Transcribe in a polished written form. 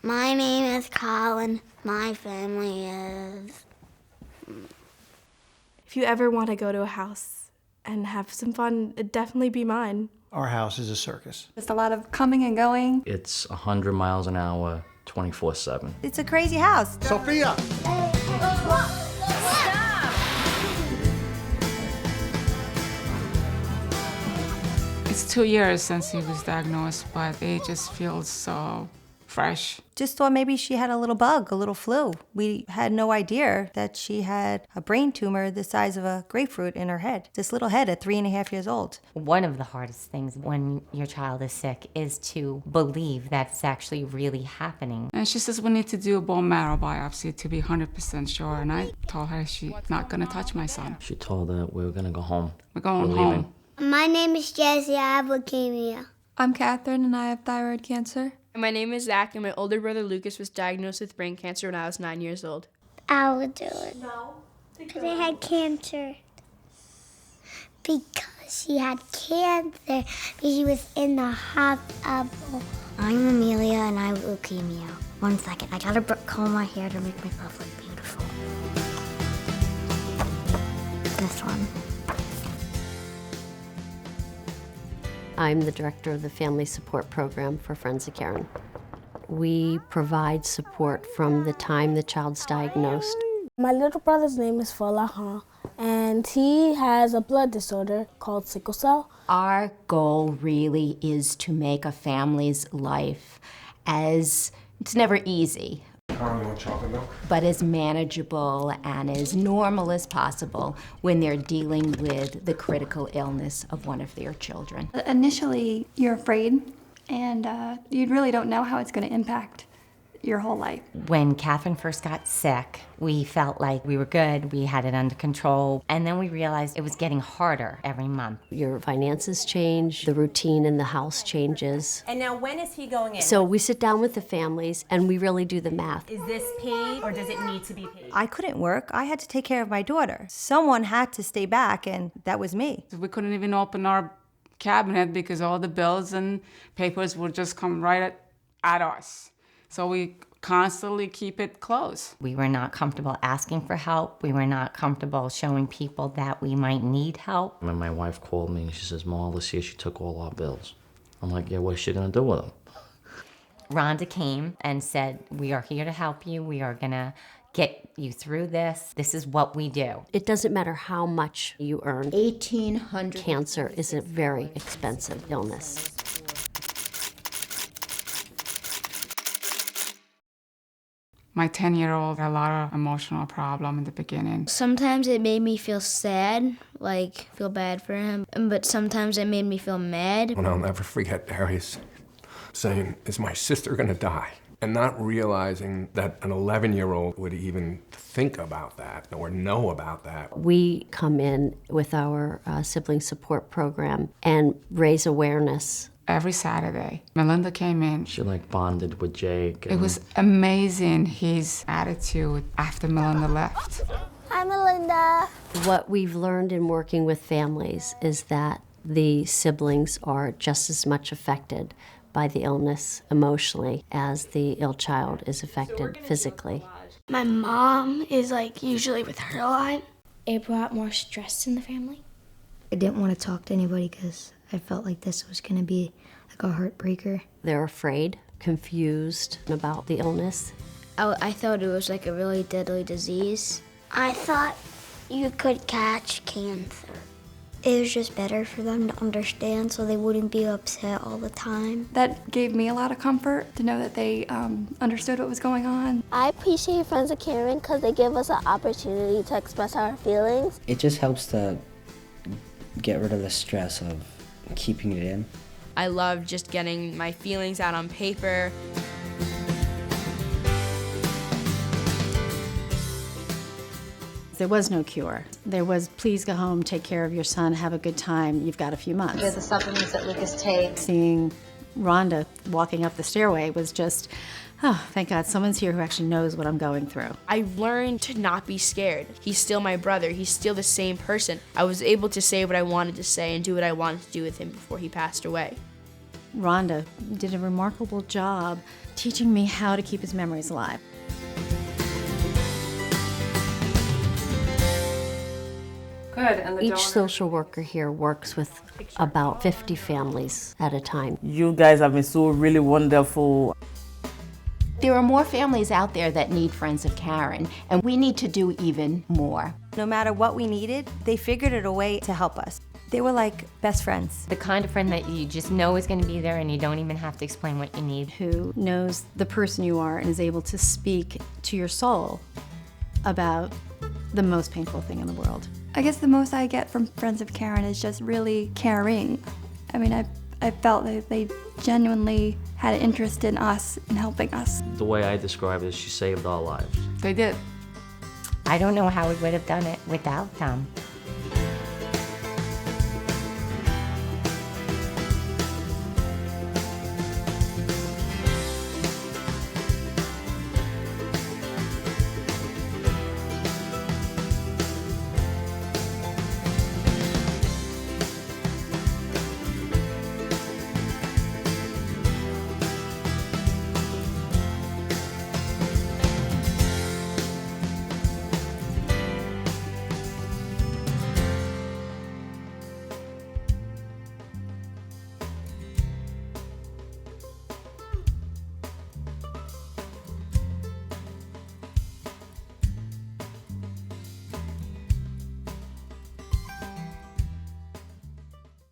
My name is Colin. My family is... If you ever want to go to a house and have some fun, it'd definitely be mine. Our house is a circus. Just a lot of coming and going. It's 100 miles an hour, 24/7. It's a crazy house. Sophia! It's 2 years since he was diagnosed, but it just feels so fresh. Just thought maybe she had a little bug, a little flu. We had no idea that she had a brain tumor the size of a grapefruit in her head. This little head at 3.5 years old. One of the hardest things when your child is sick is to believe that it's actually really happening. And she says we need to do a bone marrow biopsy to be 100% sure, and I told her she's not gonna touch my son. She told her we were gonna go home. We're going We're home. leaving. My name is Jessie. I have leukemia. I'm Catherine, and I have thyroid cancer. My name is Zach, and my older brother Lucas was diagnosed with brain cancer when I was 9 years old. I would do it. No. Because I had cancer. Because she had cancer. Because she was in the hospital. I'm Amelia, and I have leukemia. 1 second. I gotta comb my hair to make myself look beautiful. This one. I'm the director of the Family Support Program for Friends of Karen. We provide support from the time the child's diagnosed. My little brother's name is Folahan, and he has a blood disorder called sickle cell. Our goal really is to make a family's life it's never easy, but as manageable and as normal as possible when they're dealing with the critical illness of one of their children. Initially, you're afraid, and you really don't know how it's going to impact your whole life. When Catherine first got sick, we felt like we were good, we had it under control, and then we realized it was getting harder every month. Your finances change, the routine in the house changes. And now when is he going in? So we sit down with the families and we really do the math. Is this paid or does it need to be paid? I couldn't work. I had to take care of my daughter. Someone had to stay back, and that was me. We couldn't even open our cabinet because all the bills and papers would just come right at us. So we constantly keep it closed. We were not comfortable asking for help. We were not comfortable showing people that we might need help. When my wife called me and she says, "Ma, this year she took all our bills." I'm like, yeah, what is she gonna do with them? Rhonda came and said, "We are here to help you. We are gonna get you through this. This is what we do." It doesn't matter how much you earn. $1,800. Cancer is a very expensive illness. My 10-year-old had a lot of emotional problem in the beginning. Sometimes it made me feel sad, like feel bad for him, but sometimes it made me feel mad. And I'll never forget Darius saying, "Is my sister gonna die?" And not realizing that an 11-year-old would even think about that or know about that. We come in with our sibling support program and raise awareness. Every Saturday, Melinda came in. She like bonded with Jake. It was amazing, his attitude after Melinda left. Hi, Melinda. What we've learned in working with families is that the siblings are just as much affected by the illness emotionally as the ill child is affected physically. My mom is usually with her a lot. It brought more stress in the family. I didn't want to talk to anybody because I felt like this was going to be like a heartbreaker. They're afraid, confused about the illness. I thought it was like a really deadly disease. I thought you could catch cancer. It was just better for them to understand so they wouldn't be upset all the time. That gave me a lot of comfort to know that they understood what was going on. I appreciate Friends of Karen because they give us an opportunity to express our feelings. It just helps to get rid of the stress of keeping it in. I love just getting my feelings out on paper. There was no cure. There was, please go home, take care of your son, have a good time, you've got a few months. There's the supplements that Lucas takes. Seeing Rhonda walking up the stairway was just, oh, thank God someone's here who actually knows what I'm going through. I learned to not be scared. He's still my brother. He's still the same person. I was able to say what I wanted to say and do what I wanted to do with him before he passed away. Rhonda did a remarkable job teaching me how to keep his memories alive. Good. And Each social worker here works with about 50 families at a time. You guys have been so really wonderful. There are more families out there that need Friends of Karen, and we need to do even more. No matter what we needed, they figured out a way to help us. They were like best friends. The kind of friend that you just know is going to be there and you don't even have to explain what you need. Who knows the person you are and is able to speak to your soul about the most painful thing in the world. I guess the most I get from Friends of Karen is just really caring. I mean, I felt that they genuinely had an interest in us and helping us. The way I describe it is she saved our lives. They did. I don't know how we would have done it without them.